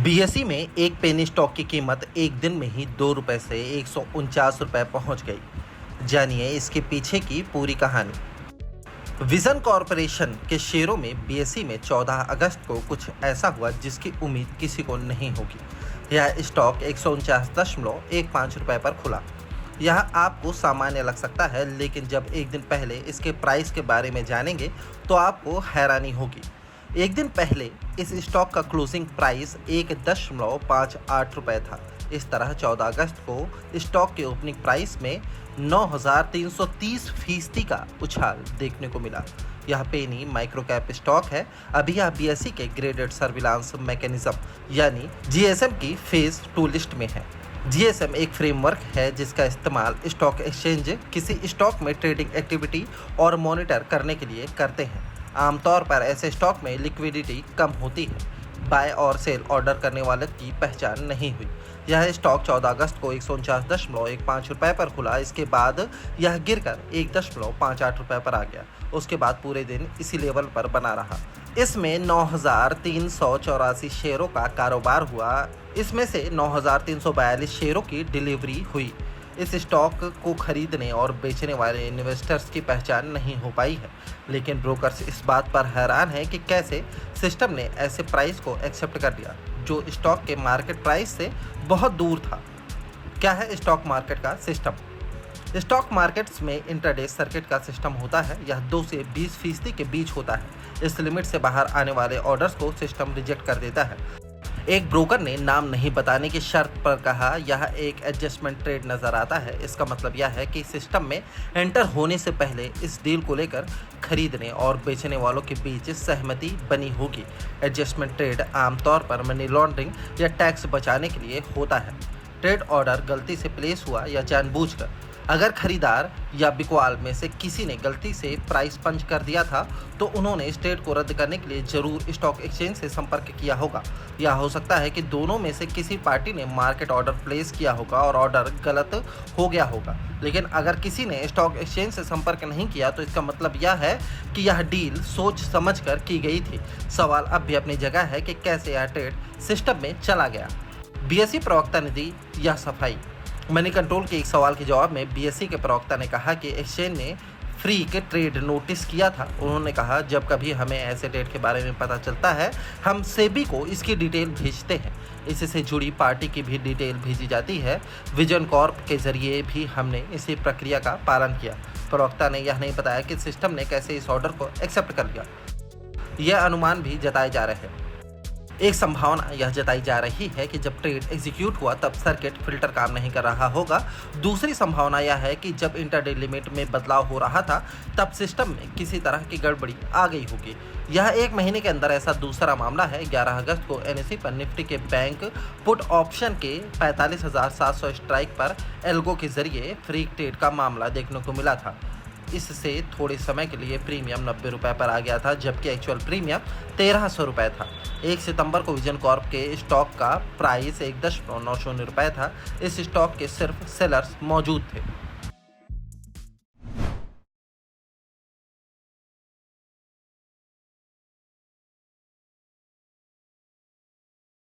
BSE में एक penny stock की कीमत एक दिन में ही ₹2 से ₹149 पहुंच गई। जानिए इसके पीछे की पूरी कहानी। विजन कॉरपोरेशन के शेयरों में बीएसई में 14 अगस्त को कुछ ऐसा हुआ जिसकी उम्मीद किसी को नहीं होगी। यह स्टॉक ₹149.15 पर खुला। यह आपको सामान्य लग सकता है, लेकिन जब एक दिन पहले इसके प्राइस के बारे में जानेंगे तो आपको हैरानी होगी। एक दिन पहले इस स्टॉक का क्लोजिंग प्राइस ₹1.58 था। इस तरह 14 अगस्त को स्टॉक के ओपनिंग प्राइस में 9,330% का उछाल देखने को मिला। यह पेनी माइक्रो कैप स्टॉक है। अभी यह बीएसई के ग्रेडेड सर्विलांस मैकेनिज्म यानी जीएसएम की फेज 2 लिस्ट में है। जीएसएम एक फ्रेमवर्क है जिसका इस्तेमाल स्टॉक एक्सचेंज किसी स्टॉक में ट्रेडिंग एक्टिविटी और मॉनिटर करने के लिए करते हैं। आमतौर पर ऐसे स्टॉक में लिक्विडिटी कम होती है। बाय और सेल ऑर्डर करने वाले की पहचान नहीं हुई। यह स्टॉक 14 अगस्त को ₹149.15 पर खुला। इसके बाद यह गिरकर ₹1.58 पर आ गया। उसके बाद पूरे दिन इसी लेवल पर बना रहा। इसमें 9,384 शेयरों का कारोबार हुआ। इसमें से 9,342 शेयरों की डिलीवरी हुई। इस स्टॉक को खरीदने और बेचने वाले इन्वेस्टर्स की पहचान नहीं हो पाई है, लेकिन ब्रोकर्स इस बात पर हैरान हैं कि कैसे सिस्टम ने ऐसे प्राइस को एक्सेप्ट कर लिया जो स्टॉक के मार्केट प्राइस से बहुत दूर था। क्या है स्टॉक मार्केट का सिस्टम? स्टॉक मार्केट्स में इंट्राडे सर्किट का सिस्टम होता है। यह 2 से 20% के बीच होता है। इस लिमिट से बाहर आने वाले ऑर्डर्स को सिस्टम रिजेक्ट कर देता है। एक ब्रोकर ने नाम नहीं बताने की शर्त पर कहा, यह एक एडजस्टमेंट ट्रेड नजर आता है। इसका मतलब यह है कि सिस्टम में एंटर होने से पहले इस डील को लेकर खरीदने और बेचने वालों के बीच सहमति बनी होगी। एडजस्टमेंट ट्रेड आमतौर पर मनी लॉन्ड्रिंग या टैक्स बचाने के लिए होता है। ट्रेड ऑर्डर गलती से प्लेस हुआ या जानबूझकर। अगर खरीदार या बिकवाल में से किसी ने गलती से प्राइस पंच कर दिया था तो उन्होंने इस ट्रेड को रद्द करने के लिए जरूर स्टॉक एक्सचेंज से संपर्क किया होगा। या हो सकता है कि दोनों में से किसी पार्टी ने मार्केट ऑर्डर प्लेस किया होगा और ऑर्डर गलत हो गया होगा। लेकिन अगर किसी ने स्टॉक एक्सचेंज से संपर्क नहीं किया तो इसका मतलब यह है कि यह डील सोच समझ कर की गई थी। सवाल अब भी अपनी जगह है कि कैसे यह ट्रेड सिस्टम में चला गया। बीएसई प्रवक्ता ने दी यह सफाई। मनी कंट्रोल के एक सवाल के जवाब में बीएसई के प्रवक्ता ने कहा कि एक्सचेंज ने फ्री के ट्रेड नोटिस किया था। उन्होंने कहा, जब कभी हमें ऐसे ट्रेड के बारे में पता चलता है हम सेबी को इसकी डिटेल भेजते हैं। इससे जुड़ी पार्टी की भी डिटेल भेजी जाती है। विजन कॉर्प के जरिए भी हमने इसी प्रक्रिया का पालन किया। प्रवक्ता ने यह नहीं बताया कि सिस्टम ने कैसे इस ऑर्डर को एक्सेप्ट कर लिया। यह अनुमान भी जताए जा रहे हैं। एक संभावना यह जताई जा रही है कि जब ट्रेड एग्जीक्यूट हुआ तब सर्किट फिल्टर काम नहीं कर रहा होगा। दूसरी संभावना यह है कि जब इंटरडे लिमिट में बदलाव हो रहा था तब सिस्टम में किसी तरह की गड़बड़ी आ गई होगी। यह एक महीने के अंदर ऐसा दूसरा मामला है। 11 अगस्त को एनएसई पर निफ्टी के बैंक पुट ऑप्शन के 45,700 स्ट्राइक पर एल्गो के जरिए फ्री ट्रेड का मामला देखने को मिला था। इससे थोड़े समय के लिए प्रीमियम ₹90 पर आ गया था, जबकि एक्चुअल प्रीमियम ₹1,300 था। 1 सितंबर को विजन कॉर्प के स्टॉक का प्राइस ₹1.90 था। इस स्टॉक के सिर्फ सेलर्स मौजूद थे।